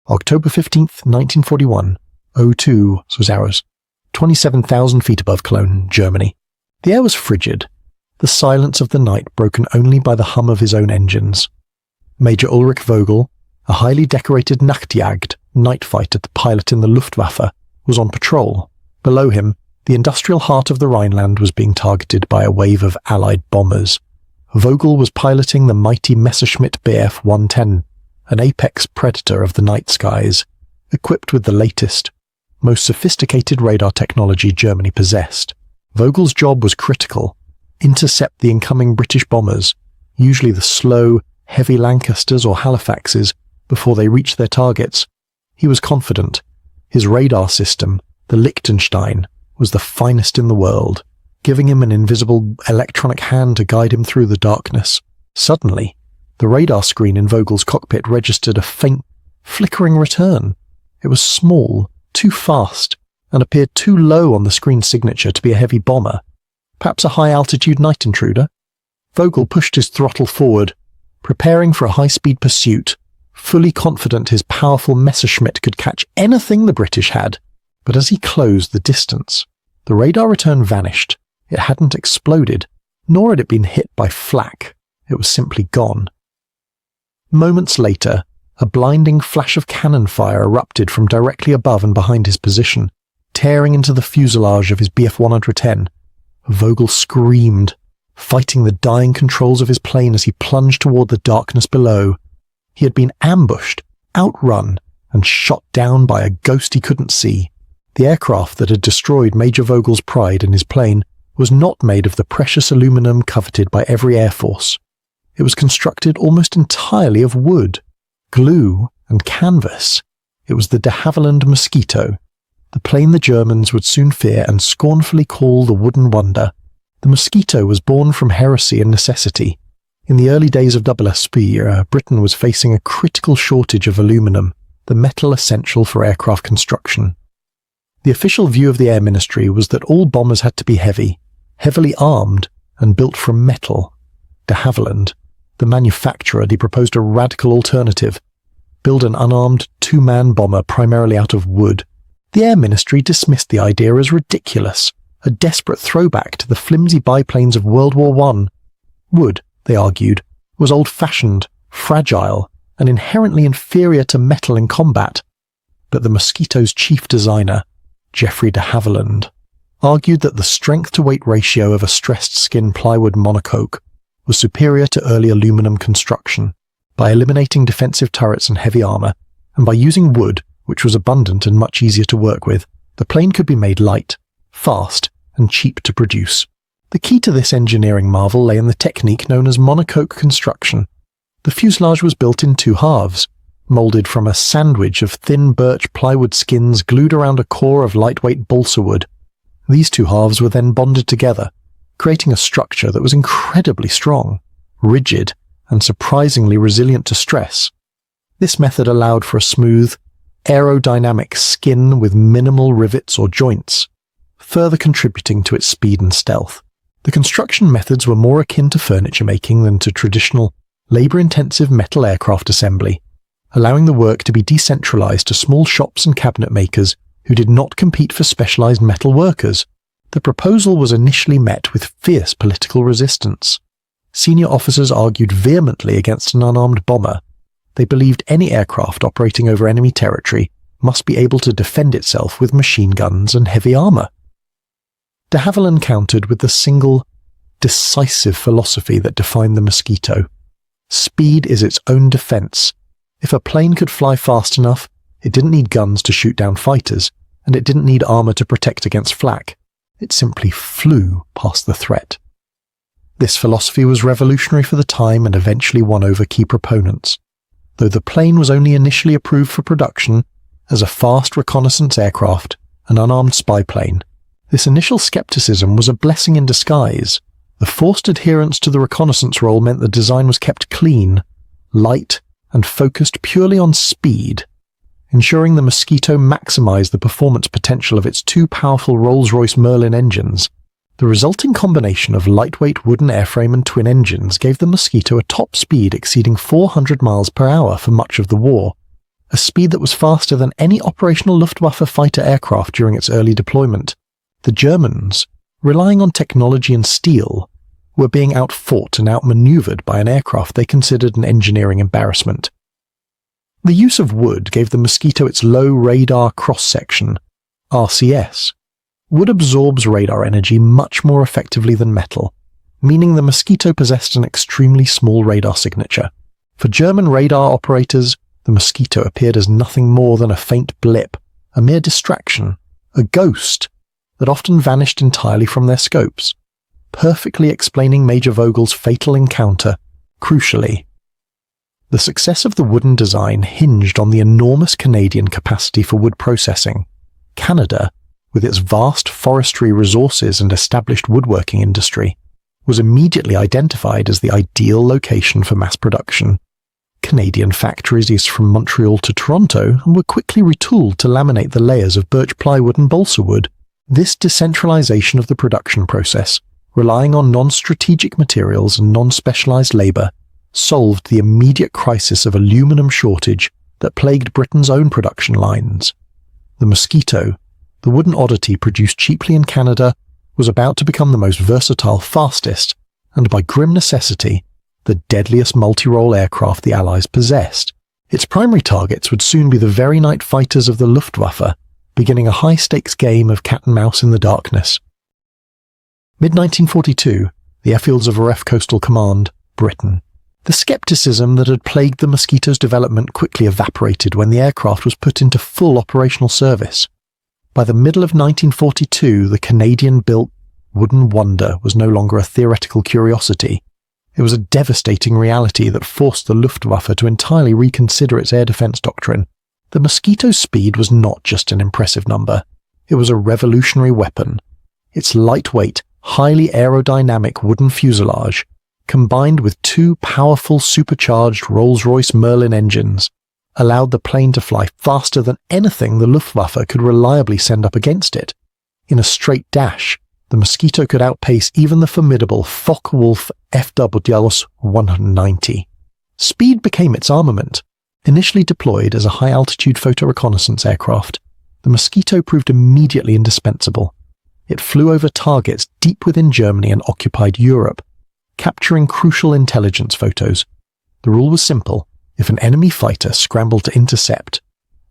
October 15th, 1941, 02 was hours, 27,000 feet above Cologne, Germany. The air was frigid, the silence of the night broken only by the hum of his own engines. Major Ulrich Vogel, a highly decorated Nachtjagd, night fighter pilot in the Luftwaffe, was on patrol. Below him, the industrial heart of the Rhineland was being targeted by a wave of Allied bombers. Vogel was piloting the mighty Messerschmitt Bf 110, an apex predator of the night skies, equipped with the latest, most sophisticated radar technology Germany possessed. Vogel's job was critical: intercept the incoming British bombers, usually the slow, heavy Lancasters or Halifaxes, before they reached their targets. He was confident. His radar system, the Liechtenstein, was the finest in the world, giving him an invisible electronic hand to guide him through the darkness. Suddenly, the radar screen in Vogel's cockpit registered a faint, flickering return. It was small, too fast, and appeared too low on the screen signature to be a heavy bomber. Perhaps a high-altitude night intruder? Vogel pushed his throttle forward, preparing for a high-speed pursuit, fully confident his powerful Messerschmitt could catch anything the British had. But as he closed the distance, the radar return vanished. It hadn't exploded, nor had it been hit by flak. It was simply gone. Moments later, a blinding flash of cannon fire erupted from directly above and behind his position, tearing into the fuselage of his Bf 110. Vogel screamed, fighting the dying controls of his plane as he plunged toward the darkness below. He had been ambushed, outrun, and shot down by a ghost he couldn't see. The aircraft that had destroyed Major Vogel's pride in his plane was not made of the precious aluminum coveted by every air force. It was constructed almost entirely of wood, glue, and canvas. It was the de Havilland Mosquito, the plane the Germans would soon fear and scornfully call the Wooden Wonder. The Mosquito was born from heresy and necessity. In the early days of WWII, Britain was facing a critical shortage of aluminum, the metal essential for aircraft construction. The official view of the Air Ministry was that all bombers had to be heavy, heavily armed, and built from metal. De Havilland, the manufacturer, proposed a radical alternative: build an unarmed two-man bomber primarily out of wood. The Air Ministry dismissed the idea as ridiculous, a desperate throwback to the flimsy biplanes of World War I. Wood, they argued, was old-fashioned, fragile, and inherently inferior to metal in combat. But the Mosquito's chief designer, Geoffrey de Havilland, argued that the strength-to-weight ratio of a stressed-skin plywood monocoque was superior to early aluminum construction. By eliminating defensive turrets and heavy armor, and by using wood, which was abundant and much easier to work with, the plane could be made light, fast, and cheap to produce. The key to this engineering marvel lay in the technique known as monocoque construction. The fuselage was built in two halves, molded from a sandwich of thin birch plywood skins glued around a core of lightweight balsa wood. These two halves were then bonded together, creating a structure that was incredibly strong, rigid, and surprisingly resilient to stress. This method allowed for a smooth, aerodynamic skin with minimal rivets or joints, further contributing to its speed and stealth. The construction methods were more akin to furniture making than to traditional, labor-intensive metal aircraft assembly, allowing the work to be decentralized to small shops and cabinet makers who did not compete for specialized metal workers. The proposal was initially met with fierce political resistance. Senior officers argued vehemently against an unarmed bomber. They believed any aircraft operating over enemy territory must be able to defend itself with machine guns and heavy armor. De Havilland countered with the single, decisive philosophy that defined the Mosquito. Speed is its own defense. If a plane could fly fast enough, it didn't need guns to shoot down fighters, and it didn't need armor to protect against flak. It simply flew past the threat. This philosophy was revolutionary for the time and eventually won over key proponents. Though the plane was only initially approved for production as a fast reconnaissance aircraft, an unarmed spy plane, this initial skepticism was a blessing in disguise. The forced adherence to the reconnaissance role meant the design was kept clean, light, and focused purely on speed, ensuring the Mosquito maximized the performance potential of its two powerful Rolls-Royce Merlin engines. The resulting combination of lightweight wooden airframe and twin engines gave the Mosquito a top speed exceeding 400 miles per hour for much of the war, a speed that was faster than any operational Luftwaffe fighter aircraft during its early deployment. The Germans, relying on technology and steel, were being outfought and outmaneuvered by an aircraft they considered an engineering embarrassment. The use of wood gave the Mosquito its low radar cross-section, RCS. Wood absorbs radar energy much more effectively than metal, meaning the Mosquito possessed an extremely small radar signature. For German radar operators, the Mosquito appeared as nothing more than a faint blip, a mere distraction, a ghost that often vanished entirely from their scopes, perfectly explaining Major Vogel's fatal encounter. Crucially, the success of the wooden design hinged on the enormous Canadian capacity for wood processing. Canada, with its vast forestry resources and established woodworking industry, was immediately identified as the ideal location for mass production. Canadian factories from Montreal to Toronto were quickly retooled to laminate the layers of birch plywood and balsa wood. This decentralization of the production process, relying on non-strategic materials and non-specialized labor, solved the immediate crisis of aluminum shortage that plagued Britain's own production lines. The Mosquito, the wooden oddity produced cheaply in Canada, was about to become the most versatile, fastest, and by grim necessity, the deadliest multi-role aircraft the Allies possessed. Its primary targets would soon be the very night fighters of the Luftwaffe, beginning a high-stakes game of cat-and-mouse in the darkness. Mid-1942, the airfields of RAF Coastal Command, Britain. The skepticism that had plagued the Mosquito's development quickly evaporated when the aircraft was put into full operational service. By the middle of 1942, the Canadian-built wooden wonder was no longer a theoretical curiosity. It was a devastating reality that forced the Luftwaffe to entirely reconsider its air defense doctrine. The Mosquito's speed was not just an impressive number. It was a revolutionary weapon. Its lightweight, highly aerodynamic wooden fuselage, combined with two powerful supercharged Rolls-Royce Merlin engines, allowed the plane to fly faster than anything the Luftwaffe could reliably send up against it. In a straight dash, the Mosquito could outpace even the formidable Focke-Wulf FW-190. Speed became its armament. Initially deployed as a high-altitude photo reconnaissance aircraft, the Mosquito proved immediately indispensable. It flew over targets deep within Germany and occupied Europe, capturing crucial intelligence photos. The rule was simple. If an enemy fighter scrambled to intercept,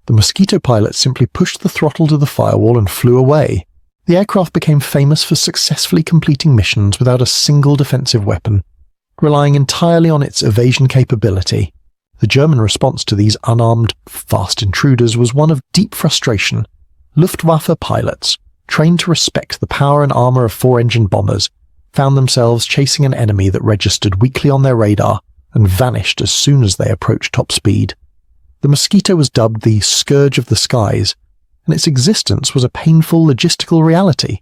the Mosquito pilot simply pushed the throttle to the firewall and flew away. The aircraft became famous for successfully completing missions without a single defensive weapon, relying entirely on its evasion capability. The German response to these unarmed, fast intruders was one of deep frustration. Luftwaffe pilots, trained to respect the power and armor of four-engine bombers, found themselves chasing an enemy that registered weakly on their radar and vanished as soon as they approached top speed. The Mosquito was dubbed the Scourge of the Skies, and its existence was a painful logistical reality.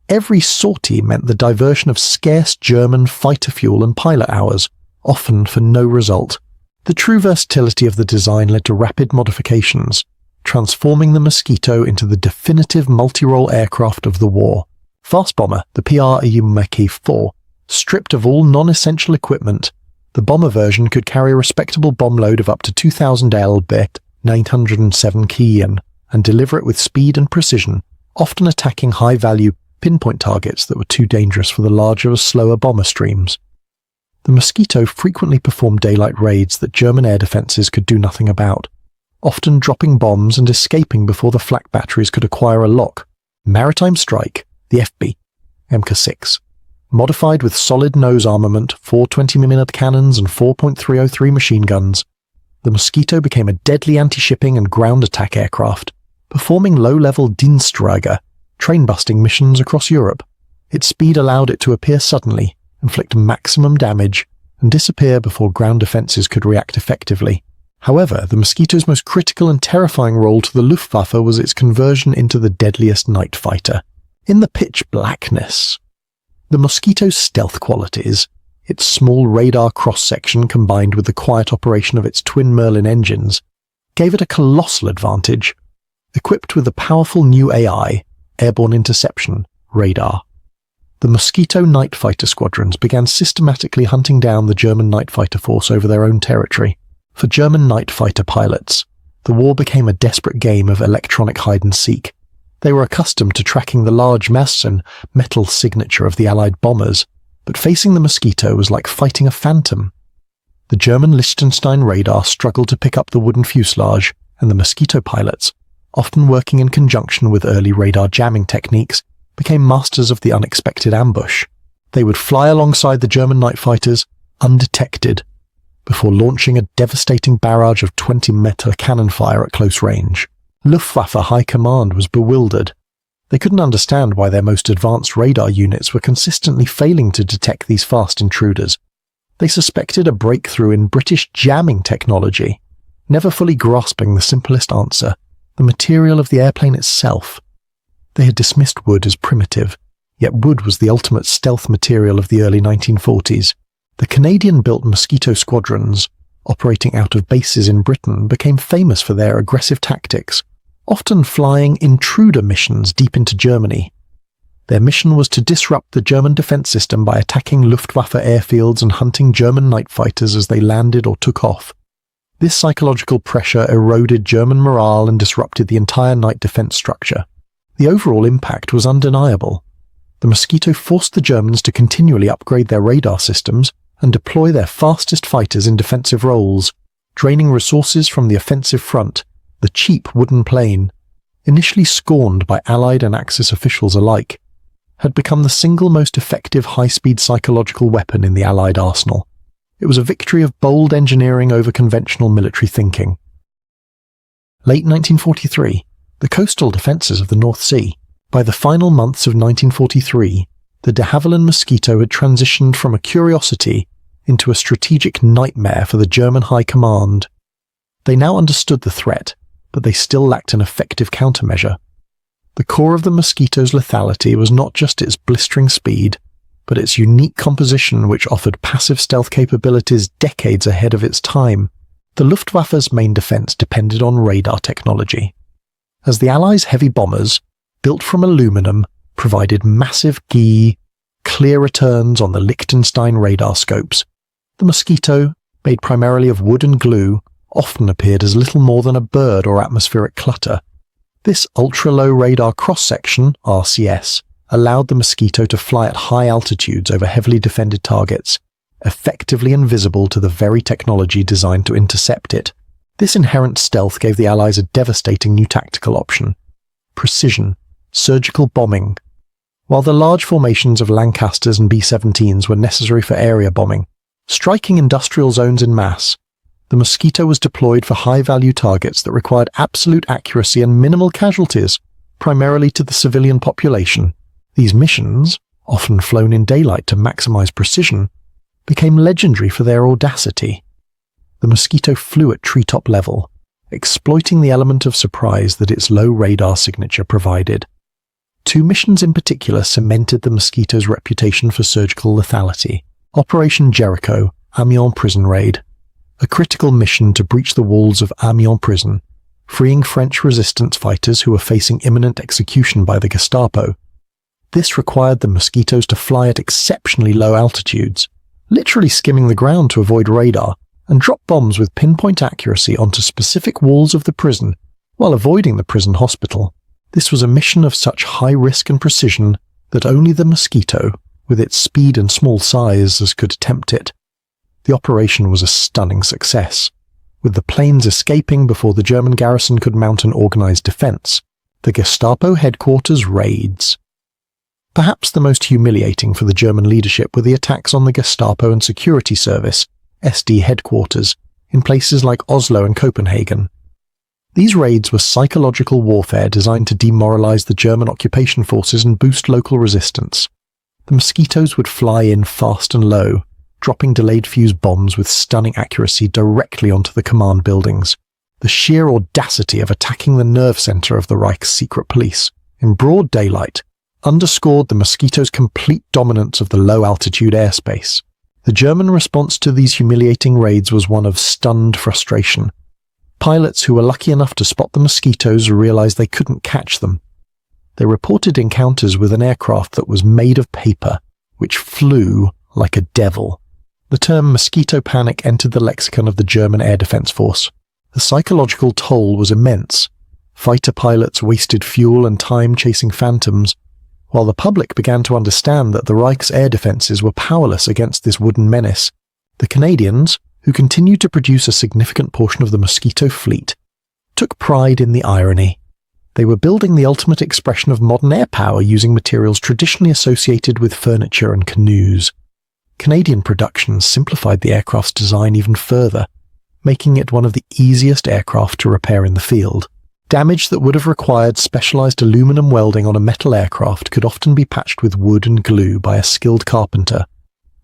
Every sortie meant the diversion of scarce German fighter fuel and pilot hours, often for no result. The true versatility of the design led to rapid modifications, transforming the Mosquito into the definitive multi-role aircraft of the war. Fast bomber, the WWII-4, stripped of all non-essential equipment, the bomber version could carry a respectable bomb load of up to 2,000 lb, 907 kN, and deliver it with speed and precision, often attacking high-value pinpoint targets that were too dangerous for the larger, slower bomber streams. The Mosquito frequently performed daylight raids that German air defences could do nothing about, often dropping bombs and escaping before the flak batteries could acquire a lock. Maritime Strike, the FB, MK6, modified with solid nose armament, 4 20mm cannons and 4.303 machine guns, the Mosquito became a deadly anti-shipping and ground attack aircraft, performing low-level Dienstjäger, train-busting missions across Europe. Its speed allowed it to appear suddenly, inflict maximum damage, and disappear before ground defences could react effectively. However, the Mosquito's most critical and terrifying role to the Luftwaffe was its conversion into the deadliest night fighter. In the pitch blackness, the Mosquito's stealth qualities, its small radar cross-section combined with the quiet operation of its twin Merlin engines, gave it a colossal advantage. Equipped with the powerful new AI, airborne interception, radar, the Mosquito night fighter squadrons began systematically hunting down the German night fighter force over their own territory. For German night fighter pilots, the war became a desperate game of electronic hide-and-seek. They were accustomed to tracking the large Massen metal signature of the Allied bombers, but facing the Mosquito was like fighting a phantom. The German Liechtenstein radar struggled to pick up the wooden fuselage, and the Mosquito pilots, often working in conjunction with early radar jamming techniques, became masters of the unexpected ambush. They would fly alongside the German night fighters, undetected, before launching a devastating barrage of 20-meter cannon fire at close range. Luftwaffe High Command was bewildered. They couldn't understand why their most advanced radar units were consistently failing to detect these fast intruders. They suspected a breakthrough in British jamming technology, never fully grasping the simplest answer, the material of the airplane itself. They had dismissed wood as primitive, yet wood was the ultimate stealth material of the early 1940s. The Canadian-built Mosquito squadrons, operating out of bases in Britain, became famous for their aggressive tactics, often flying intruder missions deep into Germany. Their mission was to disrupt the German defense system by attacking Luftwaffe airfields and hunting German night fighters as they landed or took off. This psychological pressure eroded German morale and disrupted the entire night defense structure. The overall impact was undeniable. The Mosquito forced the Germans to continually upgrade their radar systems and deploy their fastest fighters in defensive roles, draining resources from the offensive front. The cheap wooden plane, initially scorned by Allied and Axis officials alike, had become the single most effective high-speed psychological weapon in the Allied arsenal. It was a victory of bold engineering over conventional military thinking. Late 1943, the coastal defences of the North Sea. By the final months of 1943, the de Havilland Mosquito had transitioned from a curiosity into a strategic nightmare for the German High Command. They now understood the threat, but they still lacked an effective countermeasure. The core of the Mosquito's lethality was not just its blistering speed, but its unique composition, which offered passive stealth capabilities decades ahead of its time. The Luftwaffe's main defense depended on radar technology. As the Allies' heavy bombers, built from aluminum, provided massive clear returns on the Liechtenstein radar scopes, the Mosquito, made primarily of wood and glue, often appeared as little more than a bird or atmospheric clutter. This ultra-low radar cross-section, RCS, allowed the Mosquito to fly at high altitudes over heavily defended targets, effectively invisible to the very technology designed to intercept it. This inherent stealth gave the Allies a devastating new tactical option: precision, surgical bombing. While the large formations of Lancasters and B-17s were necessary for area bombing, striking industrial zones en masse, the Mosquito was deployed for high-value targets that required absolute accuracy and minimal casualties, primarily to the civilian population. These missions, often flown in daylight to maximize precision, became legendary for their audacity. The Mosquito flew at treetop level, exploiting the element of surprise that its low radar signature provided. Two missions in particular cemented the Mosquito's reputation for surgical lethality. Operation Jericho, Amiens prison raid. A critical mission to breach the walls of Amiens prison, freeing French resistance fighters who were facing imminent execution by the Gestapo. This required the Mosquitoes to fly at exceptionally low altitudes, literally skimming the ground to avoid radar, and drop bombs with pinpoint accuracy onto specific walls of the prison while avoiding the prison hospital. This was a mission of such high risk and precision that only the Mosquito, with its speed and small size, could attempt it. The operation was a stunning success, with the planes escaping before the German garrison could mount an organized defense. The Gestapo headquarters raids. Perhaps the most humiliating for the German leadership were the attacks on the Gestapo and Security Service, SD headquarters, in places like Oslo and Copenhagen. These raids were psychological warfare designed to demoralize the German occupation forces and boost local resistance. The Mosquitoes would fly in fast and low, dropping delayed fuse bombs with stunning accuracy directly onto the command buildings. The sheer audacity of attacking the nerve center of the Reich's secret police, in broad daylight, underscored the Mosquito's complete dominance of the low-altitude airspace. The German response to these humiliating raids was one of stunned frustration. Pilots who were lucky enough to spot the Mosquitoes realized they couldn't catch them. They reported encounters with an aircraft that was made of paper, which flew like a devil. The term mosquito panic entered the lexicon of the German Air Defense Force. The psychological toll was immense. Fighter pilots wasted fuel and time chasing phantoms, while the public began to understand that the Reich's air defences were powerless against this wooden menace. The Canadians, who continued to produce a significant portion of the Mosquito fleet, took pride in the irony. They were building the ultimate expression of modern air power using materials traditionally associated with furniture and canoes. Canadian production simplified the aircraft's design even further, making it one of the easiest aircraft to repair in the field. Damage that would have required specialized aluminum welding on a metal aircraft could often be patched with wood and glue by a skilled carpenter,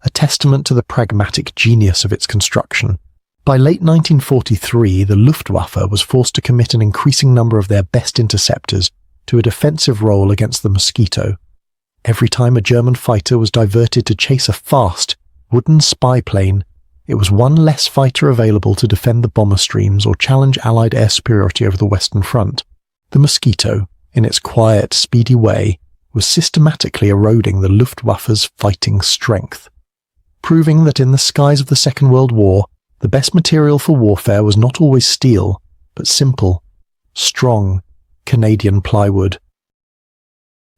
a testament to the pragmatic genius of its construction. By late 1943, the Luftwaffe was forced to commit an increasing number of their best interceptors to a defensive role against the Mosquito. Every time a German fighter was diverted to chase a fast, wooden spy plane, it was one less fighter available to defend the bomber streams or challenge Allied air superiority over the Western Front. The Mosquito, in its quiet, speedy way, was systematically eroding the Luftwaffe's fighting strength, proving that in the skies of the Second World War, the best material for warfare was not always steel, but simple, strong Canadian plywood.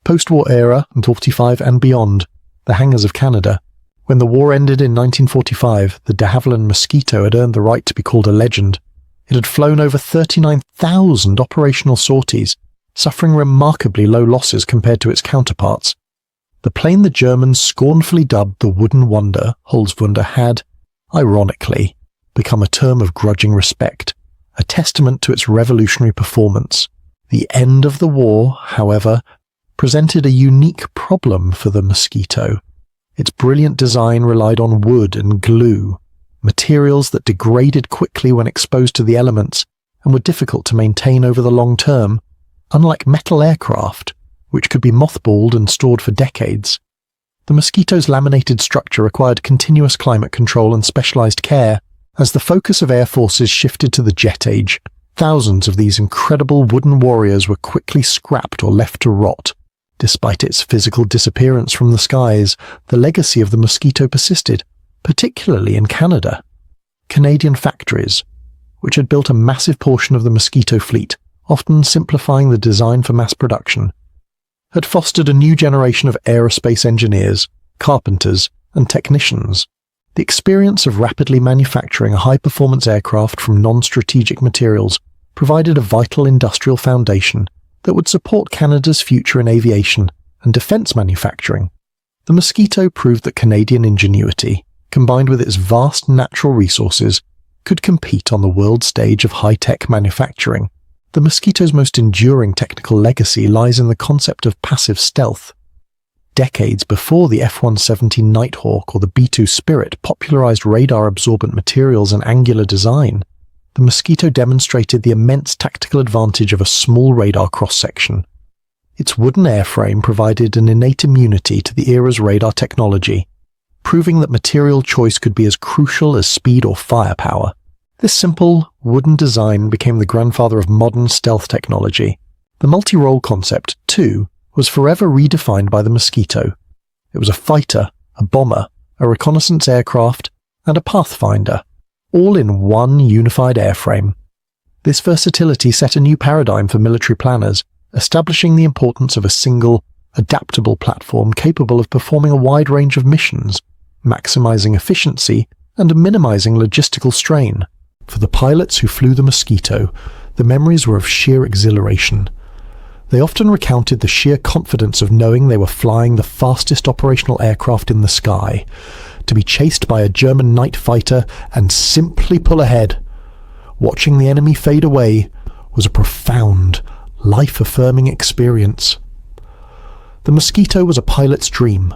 Post-war era, until 1945 and beyond, the hangars of Canada. When the war ended in 1945, the de Havilland Mosquito had earned the right to be called a legend. It had flown over 39,000 operational sorties, suffering remarkably low losses compared to its counterparts. The plane the Germans scornfully dubbed the Wooden Wonder, Holzwunder, had, ironically, become a term of grudging respect, a testament to its revolutionary performance. The end of the war, however, presented a unique problem for the Mosquito. Its brilliant design relied on wood and glue, materials that degraded quickly when exposed to the elements and were difficult to maintain over the long term, unlike metal aircraft, which could be mothballed and stored for decades. The Mosquito's laminated structure required continuous climate control and specialized care. As the focus of air forces shifted to the jet age, thousands of these incredible wooden warriors were quickly scrapped or left to rot. Despite its physical disappearance from the skies, the legacy of the Mosquito persisted, particularly in Canada. Canadian factories, which had built a massive portion of the Mosquito fleet, often simplifying the design for mass production, had fostered a new generation of aerospace engineers, carpenters, and technicians. The experience of rapidly manufacturing a high-performance aircraft from non-strategic materials provided a vital industrial foundation that would support Canada's future in aviation and defence manufacturing. The Mosquito proved that Canadian ingenuity, combined with its vast natural resources, could compete on the world stage of high-tech manufacturing. The Mosquito's most enduring technical legacy lies in the concept of passive stealth. Decades before the F-117 Nighthawk or the B-2 Spirit popularized radar-absorbent materials and angular design, the Mosquito demonstrated the immense tactical advantage of a small radar cross-section. Its wooden airframe provided an innate immunity to the era's radar technology, proving that material choice could be as crucial as speed or firepower. This simple, wooden design became the grandfather of modern stealth technology. The multi-role concept, too, was forever redefined by the Mosquito. It was a fighter, a bomber, a reconnaissance aircraft, and a pathfinder, all in one unified airframe. This versatility set a new paradigm for military planners, establishing the importance of a single, adaptable platform capable of performing a wide range of missions, maximizing efficiency and minimizing logistical strain. For the pilots who flew the Mosquito, the memories were of sheer exhilaration. They often recounted the sheer confidence of knowing they were flying the fastest operational aircraft in the sky, to be chased by a German night fighter and simply pull ahead. Watching the enemy fade away was a profound, life-affirming experience. The Mosquito was a pilot's dream,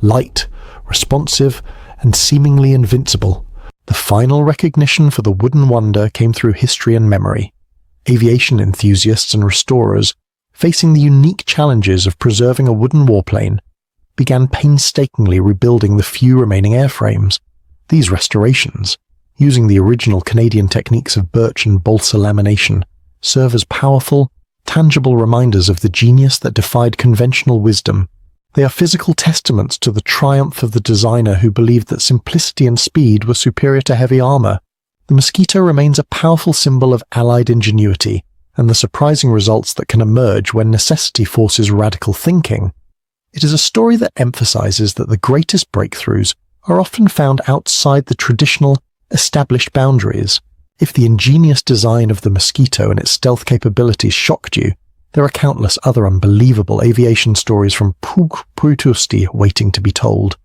light, responsive, and seemingly invincible. The final recognition for the Wooden Wonder came through history and memory. Aviation enthusiasts and restorers, facing the unique challenges of preserving a wooden warplane, began painstakingly rebuilding the few remaining airframes. These restorations, using the original Canadian techniques of birch and balsa lamination, serve as powerful, tangible reminders of the genius that defied conventional wisdom. They are physical testaments to the triumph of the designer who believed that simplicity and speed were superior to heavy armor. The the Mosquito remains a powerful symbol of Allied ingenuity and the surprising results that can emerge when necessity forces radical thinking. It is a story that emphasizes that the greatest breakthroughs are often found outside the traditional, established boundaries. If the ingenious design of the Mosquito and its stealth capabilities shocked you, there are countless other unbelievable aviation stories from Prutusti waiting to be told.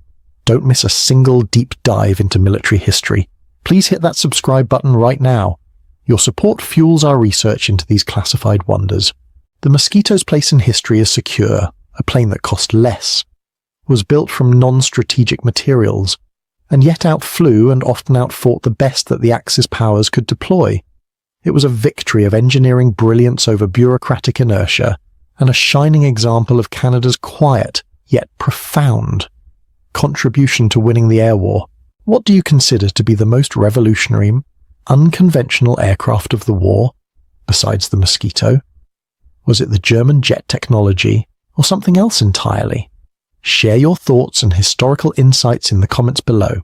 Don't miss a single deep dive into military history. Please hit that subscribe button right now. Your support fuels our research into these classified wonders. The Mosquito's place in history is secure. A plane that cost less, was built from non-strategic materials, and yet outflew and often outfought the best that the Axis powers could deploy. It was a victory of engineering brilliance over bureaucratic inertia, and a shining example of Canada's quiet, yet profound, contribution to winning the air war. What do you consider to be the most revolutionary, unconventional aircraft of the war, besides the Mosquito? Was it the German jet technology, or something else entirely? Share your thoughts and historical insights in the comments below.